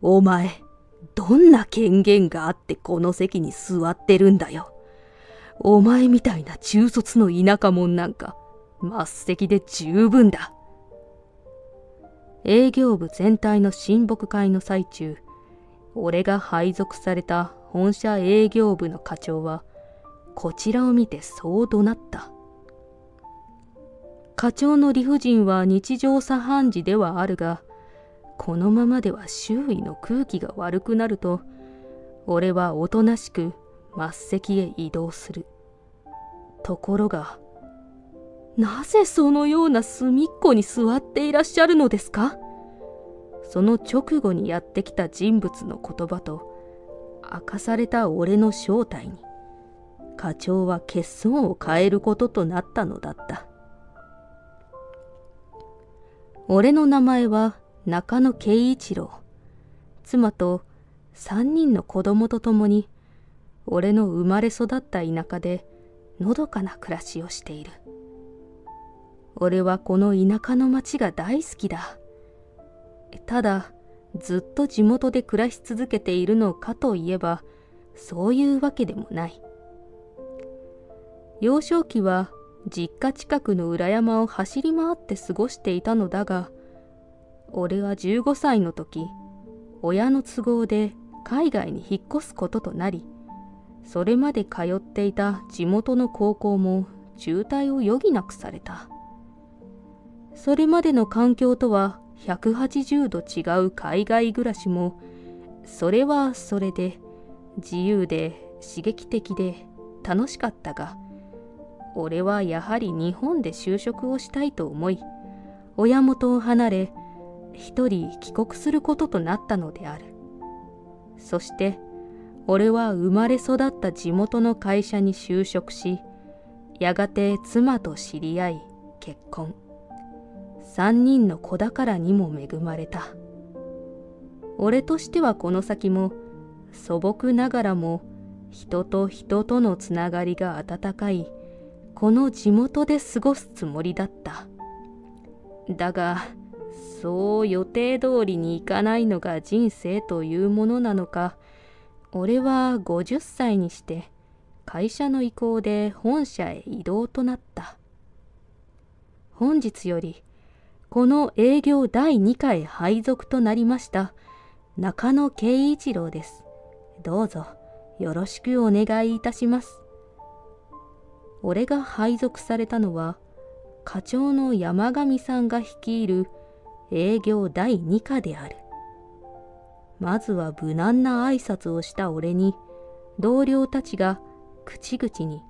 お前、どんな権限があってこの席に座ってるんだよ。お前みたいな中卒の田舎者なんか、末席で十分だ。営業部全体の親睦会の最中、俺が配属された本社営業部の課長は、こちらを見てそう怒鳴った。課長の理不尽は日常茶飯事ではあるが、このままでは周囲の空気が悪くなると、俺はおとなしく末席へ移動する。ところが、なぜそのような隅っこに座っていらっしゃるのですか？その直後にやってきた人物の言葉と、明かされた俺の正体に、課長は血相を変えることとなったのだった。俺の名前は中野圭一郎。妻と3人の子供と共に、俺の生まれ育った田舎でのどかな暮らしをしている。俺はこの田舎の町が大好きだ。ただ、ずっと地元で暮らし続けているのかといえば、そういうわけでもない。幼少期は実家近くの裏山を走り回って過ごしていたのだが、俺は15歳の時、親の都合で海外に引っ越すこととなり、それまで通っていた地元の高校も中退を余儀なくされた。それまでの環境とは180度違う海外暮らしも、それはそれで自由で刺激的で楽しかったが、俺はやはり日本で就職をしたいと思い、親元を離れ、一人帰国することとなったのである。そして、俺は生まれ育った地元の会社に就職し、やがて妻と知り合い、結婚。3人の子宝にも恵まれた。俺としてはこの先も、素朴ながらも、人と人とのつながりが温かい、この地元で過ごすつもりだった。だが、そう予定通りにいかないのが人生というものなのか、俺は50歳にして会社の意向で本社へ異動となった。本日よりこの営業第2課へ配属となりました中野圭一郎です。どうぞよろしくお願いいたします。俺が配属されたのは課長の山上さんが率いる営業第2課である。まずは無難な挨拶をした俺に、同僚たちが口々に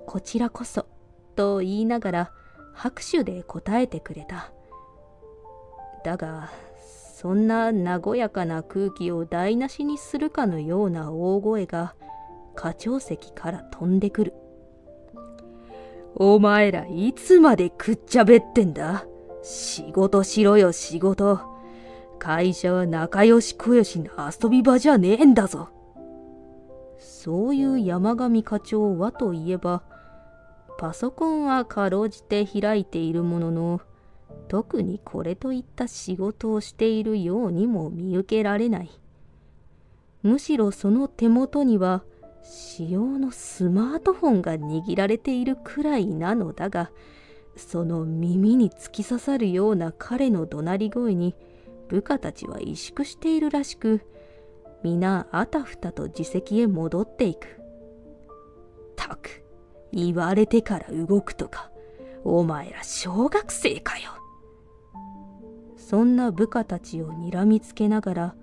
こちらこそと言いながら拍手で答えてくれた。だが、そんな和やかな空気を台無しにするかのような大声が課長席から飛んでくる。お前らいつまでくっちゃべってんだ？仕事しろよ仕事。会社は仲良しこよしの遊び場じゃねえんだぞ。そういう山上課長はといえば、パソコンはかろうじて開いているものの、特にこれといった仕事をしているようにも見受けられない。むしろその手元には、使用のスマートフォンが握られているくらいなのだが、その耳に突き刺さるような彼の怒鳴り声に部下たちは萎縮しているらしく、皆あたふたと自席へ戻っていく。たく、言われてから動くとか、お前ら小学生かよ。そんな部下たちを睨みつけながら、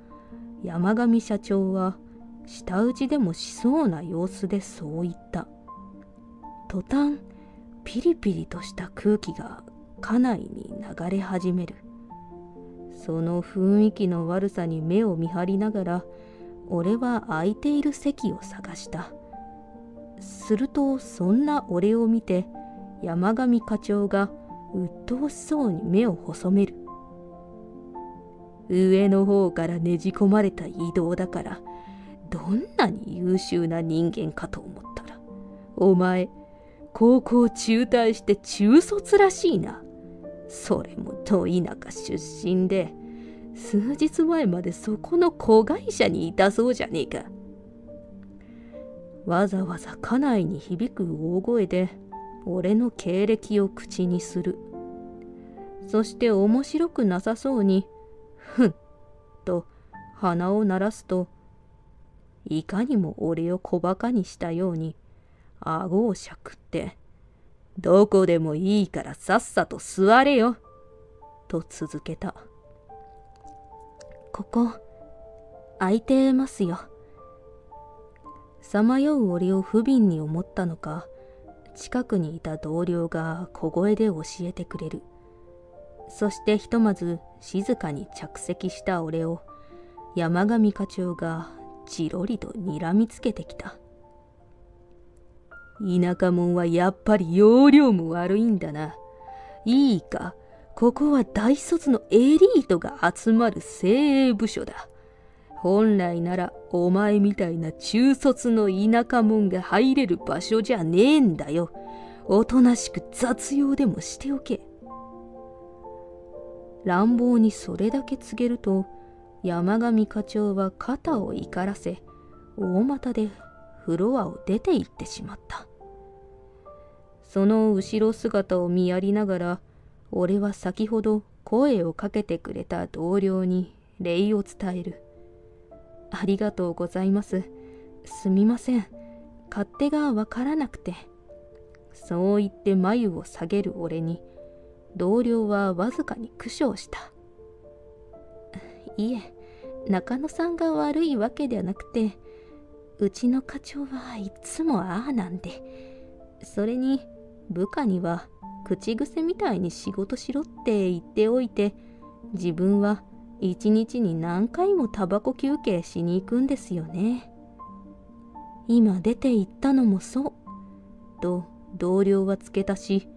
山上社長は舌打ちでもしそうな様子でそう言った。途端、ピリピリとした空気が家内に流れ始める。その雰囲気の悪さに目を見張りながら、俺は空いている席を探した。するとそんな俺を見て山上課長が鬱陶しそうに目を細める。上の方からねじ込まれた異動だから、どんなに優秀な人間かと思ったら、お前高校中退して中卒らしいな。それもど田舎出身で、数日前までそこの子会社にいたそうじゃねえか。わざわざ家内に響く大声で俺の経歴を口にする。そして面白くなさそうにふんと鼻を鳴らすと、いかにも俺を小馬鹿にしたように顎をしゃくって、どこでもいいからさっさと座れよと続けた。ここ空いてますよ。さまよう俺を不憫に思ったのか、近くにいた同僚が小声で教えてくれる。そしてひとまず静かに着席した俺を山上課長がちろりと睨みつけてきた。田舎者はやっぱり要領も悪いんだな。いいか、ここは大卒のエリートが集まる精鋭部署だ。本来ならお前みたいな中卒の田舎者が入れる場所じゃねえんだよ。おとなしく雑用でもしておけ。乱暴にそれだけ告げると、山上課長は肩を怒らせ、大股でフロアを出て行ってしまった。その後ろ姿を見やりながら、俺は先ほど声をかけてくれた同僚に礼を伝える。ありがとうございます。すみません。勝手がわからなくて。そう言って眉を下げる俺に、同僚はわずかに苦笑した。いえ、中野さんが悪いわけではなくて、うちの課長はいつもああなんで、それに部下には口癖みたいに仕事しろって言っておいて、自分は一日に何回もタバコ休憩しに行くんですよね。今出て行ったのもそう、と同僚は付け足し、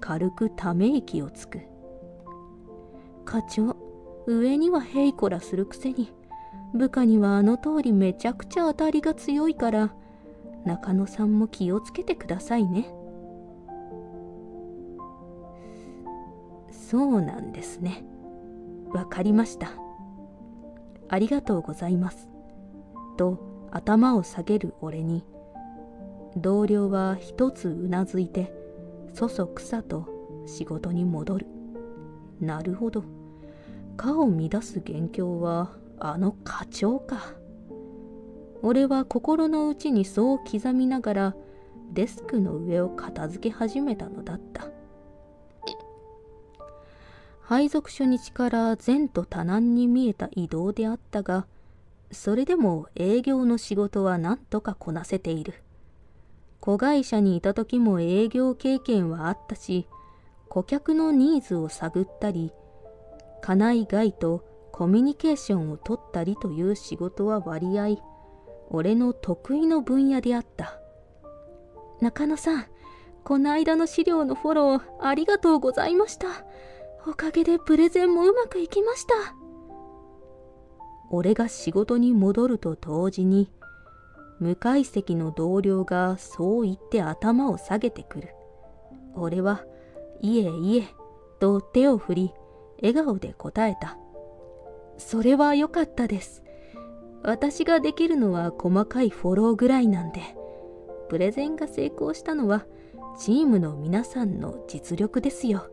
軽くため息をつく。課長、上にはへいこらするくせに、部下にはあの通りめちゃくちゃ当たりが強いから、中野さんも気をつけてくださいね。そうなんですね。わかりました。ありがとうございます。と頭を下げる俺に、同僚は一つうなずいて、そそくさと仕事に戻る。なるほど。課を乱す元凶はあの課長か。俺は心の内にそう刻みながらデスクの上を片付け始めたのだった。配属初日から前途多難に見えた異動であったが、それでも営業の仕事は何とかこなせている。子会社にいた時も営業経験はあったし、顧客のニーズを探ったり、家内外とコミュニケーションを取ったりという仕事は割合、俺の得意の分野であった。中野さん、この間の資料のフォローありがとうございました。おかげでプレゼンもうまくいきました。俺が仕事に戻ると同時に、向かい席の同僚がそう言って頭を下げてくる。俺は、いえいえ、と手を振り、笑顔で答えた。それは良かったです。私ができるのは細かいフォローぐらいなんで、プレゼンが成功したのはチームの皆さんの実力ですよ。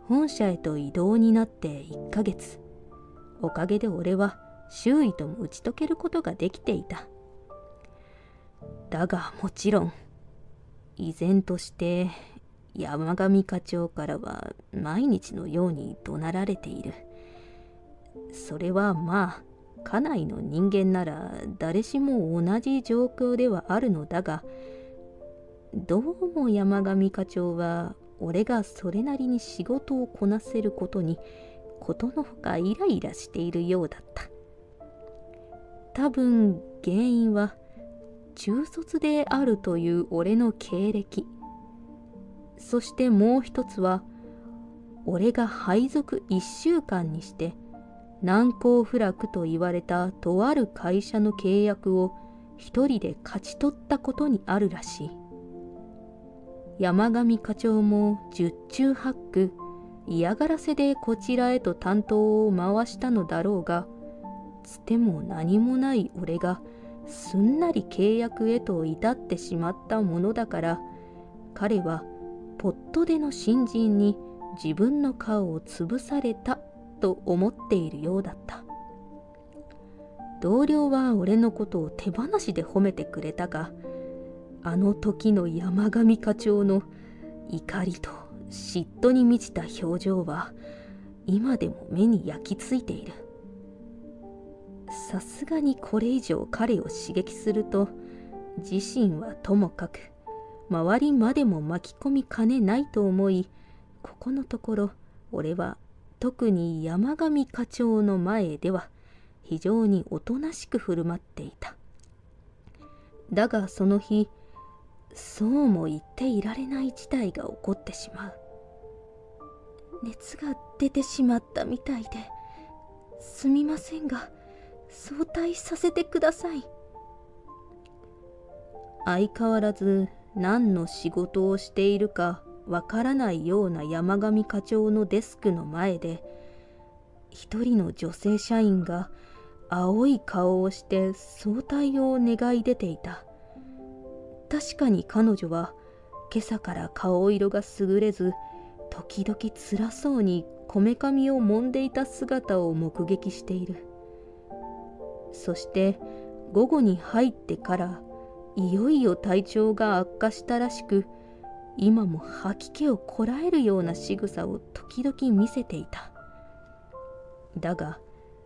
本社へと異動になって1ヶ月。おかげで俺は周囲とも打ち解けることができていた。だがもちろん、依然として山上課長からは毎日のように怒鳴られている。それはまあ、家内の人間なら誰しも同じ状況ではあるのだが、どうも山上課長は俺がそれなりに仕事をこなせることにことのほかイライラしているようだった。多分原因は中卒であるという俺の経歴、そしてもう一つは俺が配属1週間にして難攻不落と言われたとある会社の契約を一人で勝ち取ったことにあるらしい。山上課長も十中八九嫌がらせでこちらへと担当を回したのだろうが、つても何もない俺がすんなり契約へと至ってしまったものだから、彼はポットでの新人に自分の顔を潰されたと思っているようだった。同僚は俺のことを手放しで褒めてくれたが、あの時の山上課長の怒りと嫉妬に満ちた表情は今でも目に焼き付いている。さすがにこれ以上彼を刺激すると、自身はともかく周りまでも巻き込みかねないと思い、ここのところ俺は特に山上課長の前では非常におとなしく振る舞っていた。だがその日、そうも言っていられない事態が起こってしまう。熱が出てしまったみたいで、すみませんが早退させてください。相変わらず何の仕事をしているかわからないような山上課長のデスクの前で、一人の女性社員が青い顔をして早退を願い出ていた。確かに彼女は今朝から顔色が優れず、時々辛そうにこめかみを揉んでいた姿を目撃している。そして午後に入ってからいよいよ体調が悪化したらしく、今も吐き気をこらえるような仕草を時々見せていた。だが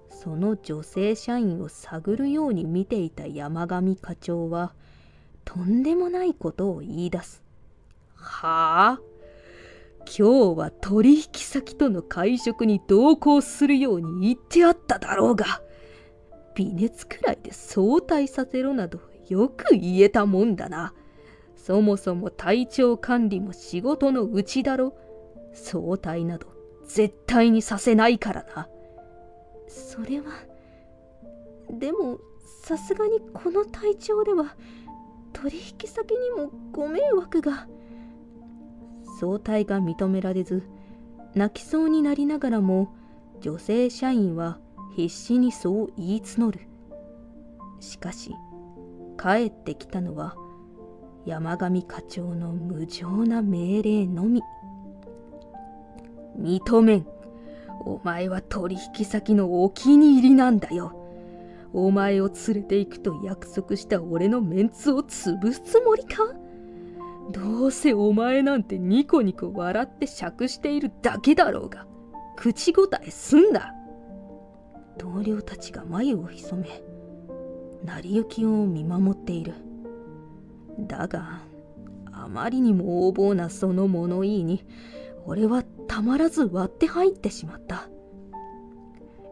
その女性社員を探るように見ていた山上課長はとんでもないことを言い出す。はあ、今日は取引先との会食に同行するように言ってあっただろうが、微熱くらいで早退させろなどよく言えたもんだな。そもそも体調管理も仕事のうちだろ。早退など絶対にさせないからな。それは、でもさすがにこの体調では取引先にもご迷惑が。早退が認められず、泣きそうになりながらも女性社員は必死にそう言い募る。しかし帰ってきたのは山上課長の無情な命令のみ。認めん。お前は取引先のお気に入りなんだよ。お前を連れて行くと約束した俺のメンツを潰すつもりか。どうせお前なんてニコニコ笑って酌しているだけだろうが、口答えすんな。同僚たちが眉を潜め、成り行きを見守っている。だがあまりにも横暴なその物言いに俺はたまらず割って入ってしまった。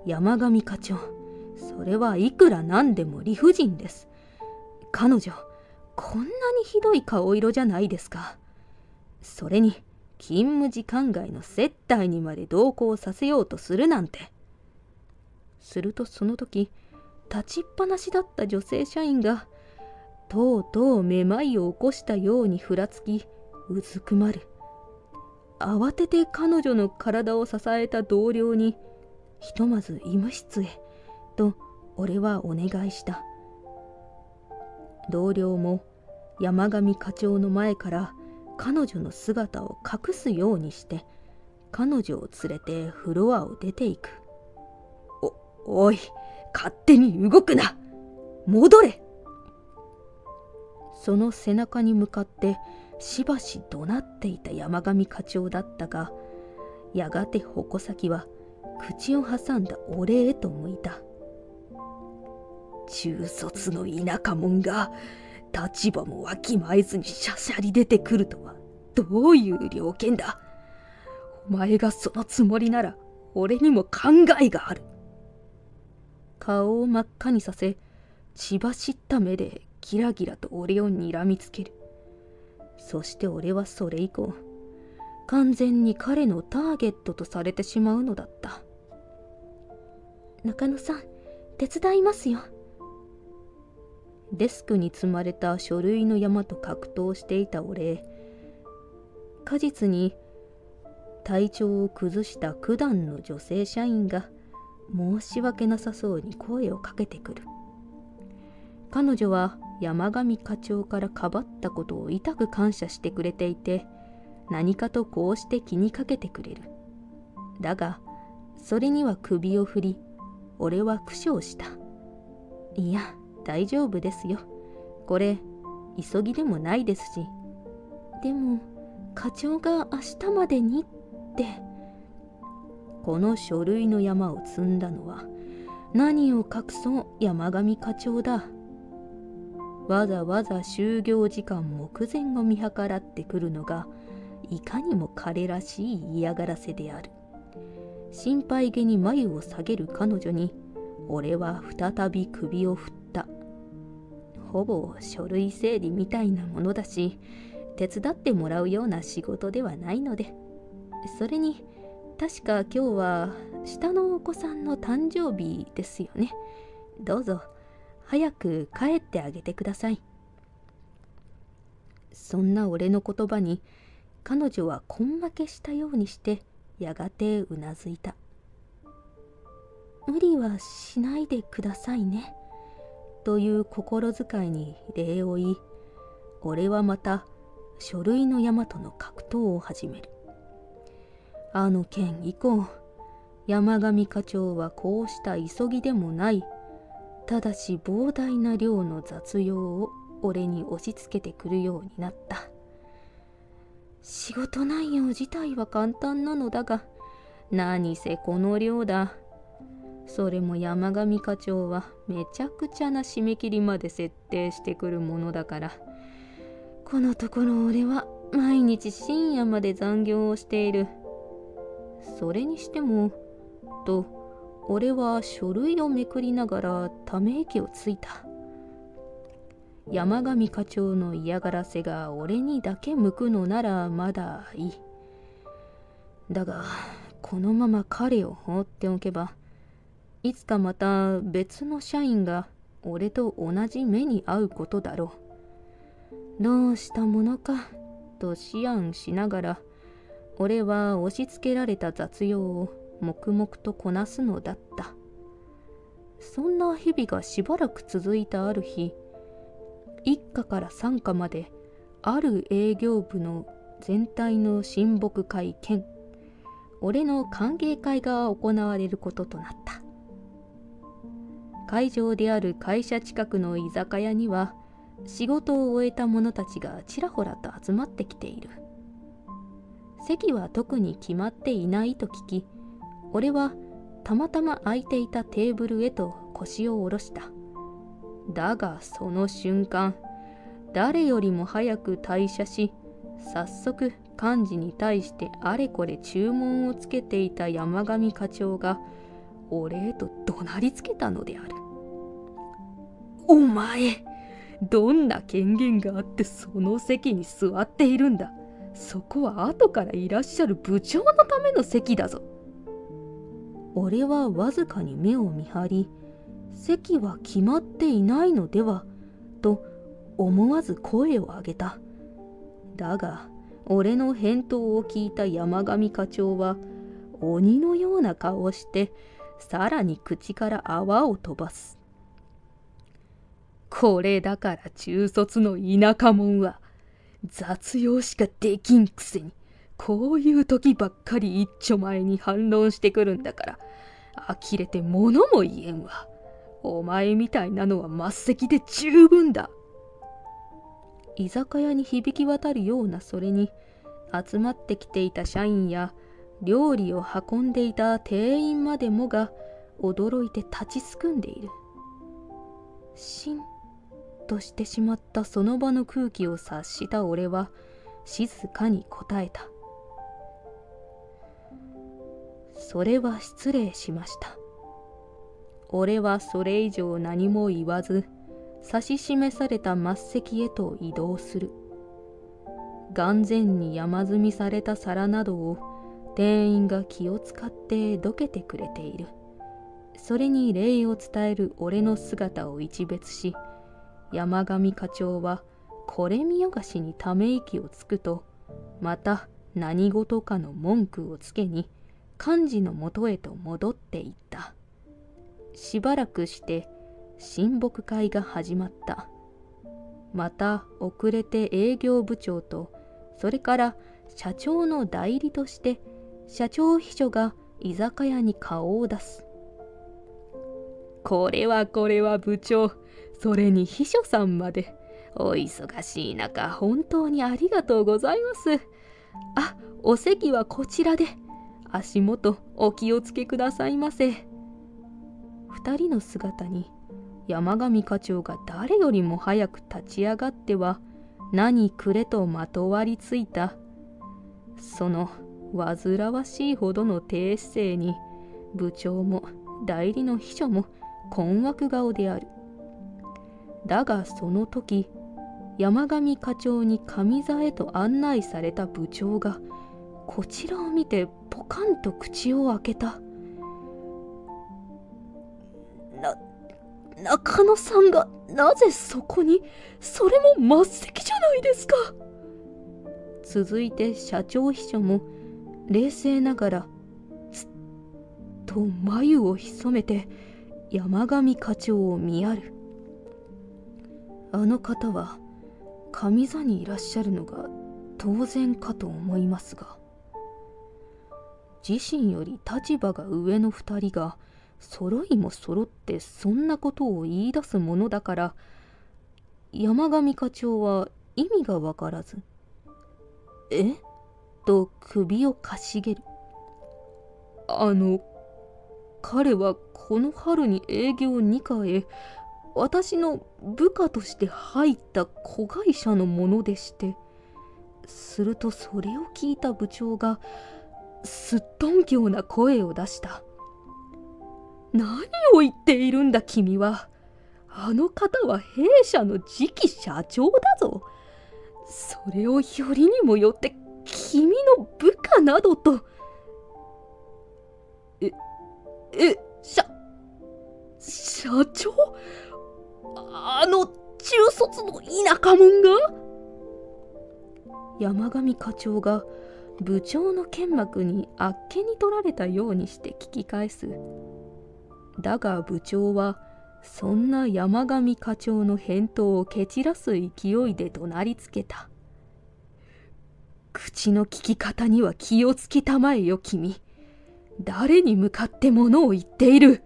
山上課長、それはいくらなんでも理不尽です。彼女こんなにひどい顔色じゃないですか。それに勤務時間外の接待にまで同行させようとするなんて。するとその時、立ちっぱなしだった女性社員がとうとうめまいを起こしたようにふらつきうずくまる。慌てて彼女の体を支えた同僚に、ひとまず医務室へと俺はお願いした。同僚も山上課長の前から彼女の姿を隠すようにして彼女を連れてフロアを出ていく。おい、勝手に動くな、戻れ。その背中に向かってしばし怒鳴っていた山上課長だったが、やがて矛先は口を挟んだ俺へと向いた。中卒の田舎者が立場もわきまえずにしゃしゃり出てくるとはどういう了見だ。お前がそのつもりなら俺にも考えがある。顔を真っ赤にさせ、血走った目でギラギラと俺を睨みつける。そして俺はそれ以降完全に彼のターゲットとされてしまうのだった。中野さん、手伝いますよ。デスクに積まれた書類の山と格闘していた俺、果実に体調を崩した九段の女性社員が申し訳なさそうに声をかけてくる。彼女は山上課長からかばったことを痛く感謝してくれていて、何かとこうして気にかけてくれる。だがそれには首を振り、俺は苦笑した。いや、大丈夫ですよ。これ急ぎでもないですし。でも課長が明日までにって。この書類の山を積んだのは何を隠そう山上課長だ。わざわざ就業時間目前を見計らってくるのがいかにも彼らしい嫌がらせである。心配げに眉を下げる彼女に俺は再び首を振った。ほぼ書類整理みたいなものだし、手伝ってもらうような仕事ではないので。それに確か今日は下のお子さんの誕生日ですよね。どうぞ早く帰ってあげてください。そんな俺の言葉に彼女は根負けしたようにしてやがてうなずいた。無理はしないでくださいねという心遣いに礼を言い、俺はまた書類の山との格闘を始める。あの件以降、山上課長はこうした急ぎでもないただし膨大な量の雑用を俺に押し付けてくるようになった。仕事内容自体は簡単なのだが、何せこの量だ。それも山上課長はめちゃくちゃな締め切りまで設定してくるものだから、このところ俺は毎日深夜まで残業をしている。それにしてもと俺は書類をめくりながらため息をついた。山上課長の嫌がらせが俺にだけ向くのならまだいい。だがこのまま彼を放っておけば、いつかまた別の社員が俺と同じ目に遭うことだろう。どうしたものかと思案しながら、俺は押し付けられた雑用を黙々とこなすのだった。そんな日々がしばらく続いたある日、一課から三課まである営業部の全体の親睦会兼俺の歓迎会が行われることとなった。会場である会社近くの居酒屋には仕事を終えた者たちがちらほらと集まってきている。席は特に決まっていないと聞き、俺はたまたま空いていたテーブルへと腰を下ろした。だがその瞬間、誰よりも早く退社し、早速幹事に対してあれこれ注文をつけていた山上課長が俺へと怒鳴りつけたのである。お前、どんな権限があってその席に座っているんだ。そこは後からいらっしゃる部長のための席だぞ。俺はわずかに目を見張り、席は決まっていないのではと思わず声を上げた。だが俺の返答を聞いた山上課長は鬼のような顔をしてさらに口から泡を飛ばす。これだから中卒の田舎者は雑用しかできんくせに、こういう時ばっかり一丁前に反論してくるんだから、呆れて物も言えんわ。お前みたいなのは末席で十分だ。居酒屋に響き渡るようなそれに、集まってきていた社員や料理を運んでいた店員までもが驚いて立ちすくんでいる。しんとしてしまったその場の空気を察した俺は静かに答えた。それは失礼しました。俺はそれ以上何も言わず、指し示された末席へと移動する。眼前に山積みされた皿などを店員が気を使ってどけてくれている。それに礼を伝える俺の姿を一別し、山上課長はこれ見よがしにため息をつくと、また何事かの文句をつけに幹事のもとへと戻っていった。しばらくして親睦会が始まった。また遅れて営業部長と、それから社長の代理として社長秘書が居酒屋に顔を出す。これは部長、それに秘書さんまで、お忙しい中本当にありがとうございます。あ、お席はこちらで、足元お気をつけくださいませ。二人の姿に山上課長が誰よりも早く立ち上がっては何くれとまとわりついた。その煩わしいほどの低姿勢に部長も代理の秘書も困惑顔である。だがその時、山上課長に上座へと案内された部長がこちらを見てポカンと口を開けた。中野さんがなぜそこに、それも末席じゃないですか。続いて社長秘書も冷静ながらつっと眉を潜めて山上課長を見やる。あの方は上座にいらっしゃるのが当然かと思いますが、自身より立場が上の二人が揃いも揃ってそんなことを言い出すものだから、山上課長は意味がわからず、えと首をかしげる。彼はこの春に営業2課へ私の部下として入った子会社のものでして、するとそれを聞いた部長がすっとんきょうな声を出した。何を言っているんだ君は。あの方は弊社の次期社長だぞ。それをよりにもよって君の部下などと。社長？中卒の田舎者が？山上課長が部長の剣幕にあっけに取られたようにして聞き返す。だが部長はそんな山上課長の返答を蹴散らす勢いで怒鳴りつけた。口の利き方には気をつけたまえよ君。誰に向かってものを言っている。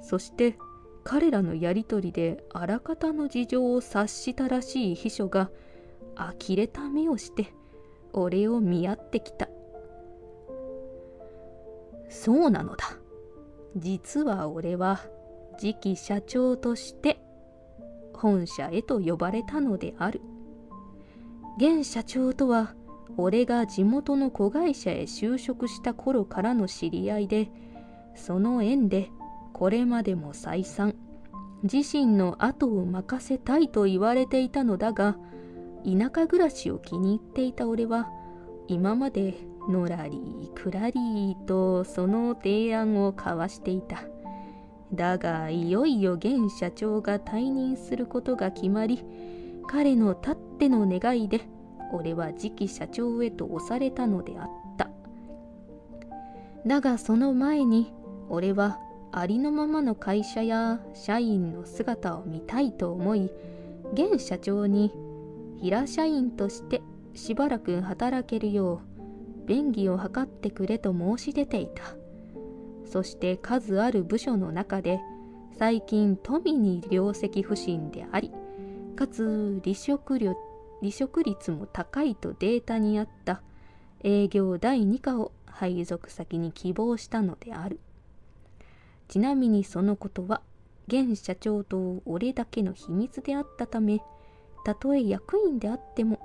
そして彼らのやりとりであらかたの事情を察したらしい秘書が呆れた目をして俺を見合ってきた。そうなのだ。実は俺は次期社長として本社へと呼ばれたのである。現社長とは俺が地元の子会社へ就職した頃からの知り合いで、その縁でこれまでも再三自身の後を任せたいと言われていたのだが、田舎暮らしを気に入っていた俺は今までのらりくらりとその提案を交わしていた。だがいよいよ現社長が退任することが決まり、彼のたっての願いで俺は次期社長へと押されたのであった。だがその前に俺はありのままの会社や社員の姿を見たいと思い、現社長に平社員としてしばらく働けるよう便宜を図ってくれと申し出ていた。そして数ある部署の中で最近富に業績不振であり、かつ離職率も高いとデータにあった営業第2課を配属先に希望したのである。ちなみにそのことは現社長と俺だけの秘密であったため、たとえ役員であっても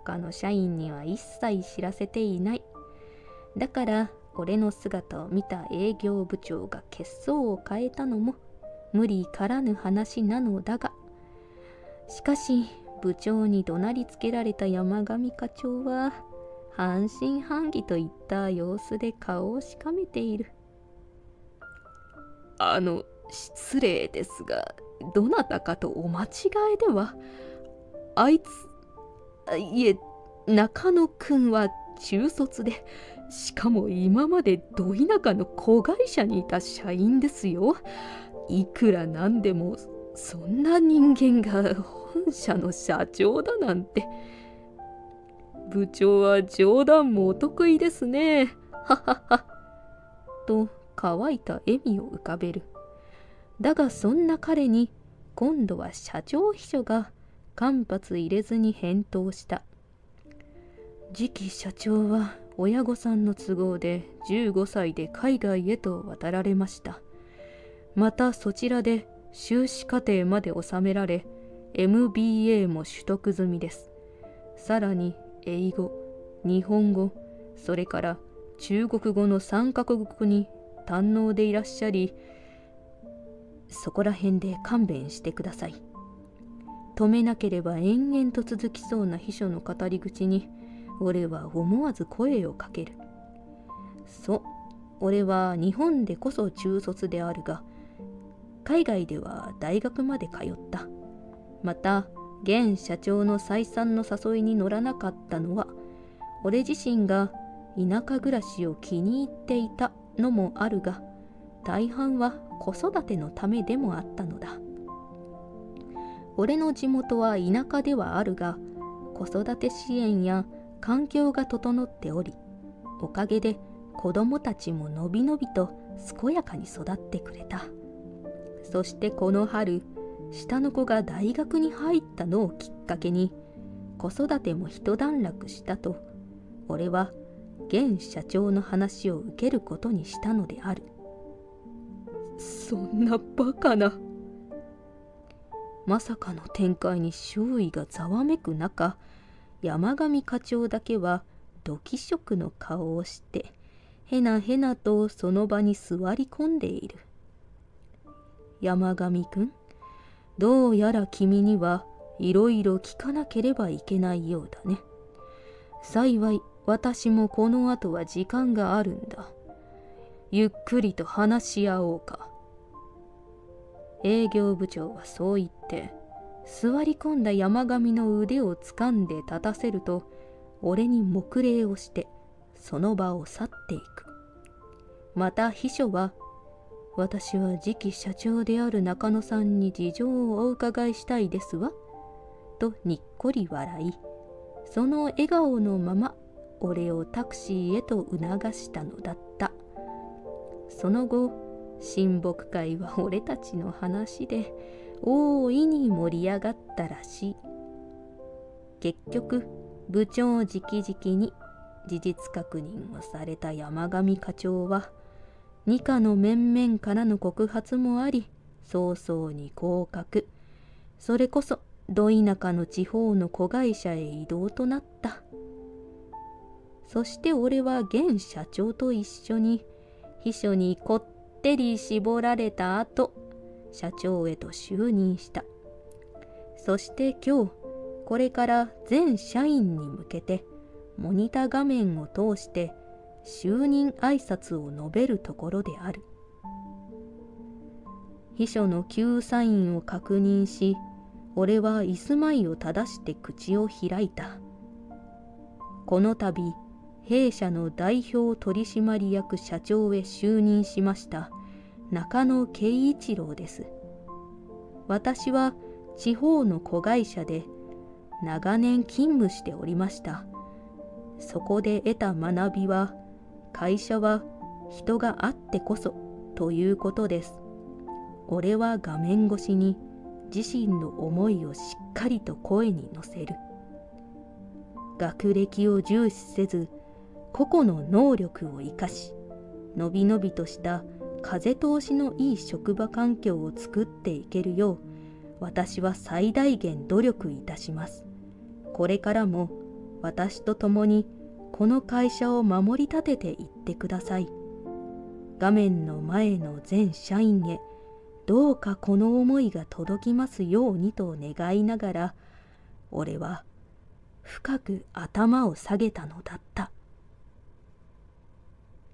他の社員には一切知らせていない。だから俺の姿を見た営業部長が血相を変えたのも無理からぬ話なのだが、しかし部長に怒鳴りつけられた山上課長は半信半疑といった様子で顔をしかめている。失礼ですが、どなたかとお間違えでは。いえ、中野くんは中卒で、しかも今までど田舎の子会社にいた社員ですよ。いくらなんでもそんな人間が本社の社長だなんて。部長は冗談もお得意ですね。ははは。と乾いた笑みを浮かべる。だがそんな彼に今度は社長秘書が間髪入れずに返答した。次期社長は親御さんの都合で15歳で海外へと渡られました。またそちらで修士課程まで収められ、MBA も取得済みです。さらに英語、日本語、それから中国語の3カ国語に堪能でいらっしゃり、そこら辺で勘弁してください。止めなければ延々と続きそうな秘書の語り口に、俺は思わず声をかける。そう、俺は日本でこそ中卒であるが、海外では大学まで通った。また、現社長の再三の誘いに乗らなかったのは、俺自身が田舎暮らしを気に入っていたのもあるが、大半は子育てのためでもあったのだ。俺の地元は田舎ではあるが、子育て支援や環境が整っており、おかげで子供たちものびのびと健やかに育ってくれた。そしてこの春、下の子が大学に入ったのをきっかけに、子育ても一段落したと、俺は現社長の話を受けることにしたのである。そんなバカな。まさかの展開に周囲がざわめく中、山上課長だけはど気色の顔をしてへなへなとその場に座り込んでいる。山上くん、どうやら君にはいろいろ聞かなければいけないようだね。幸い私もこの後は時間があるんだ。ゆっくりと話し合おうか。営業部長はそう言って座り込んだ山上の腕をつかんで立たせると、俺に黙礼をしてその場を去っていく。また秘書は、私は次期社長である中野さんに事情をお伺いしたいですわとにっこり笑い、その笑顔のまま俺をタクシーへと促したのだった。その後、親睦会は俺たちの話で大いに盛り上がったらしい。結局、部長直々に事実確認をされた山上課長は、二課の面々からの告発もあり、早々に降格。それこそど田舎の地方の子会社へ異動となった。そして俺は現社長と一緒に秘書にこってり絞られた後、社長へと就任した。そして今日、これから全社員に向けてモニター画面を通して就任挨拶を述べるところである。秘書の旧サインを確認し、俺は椅子前を正して口を開いた。この度、弊社の代表取締役社長へ就任しました中野圭一郎です。私は地方の子会社で長年勤務しておりました。そこで得た学びは、会社は人があってこそということです。俺は画面越しに自身の思いをしっかりと声に乗せる。学歴を重視せず、個々の能力を生かし、のびのびとした風通しのいい職場環境を作っていけるよう、私は最大限努力いたします。これからも私と共にこの会社を守り立てていってください。画面の前の全社員へどうかこの思いが届きますようにと願いながら、俺は深く頭を下げたのだった。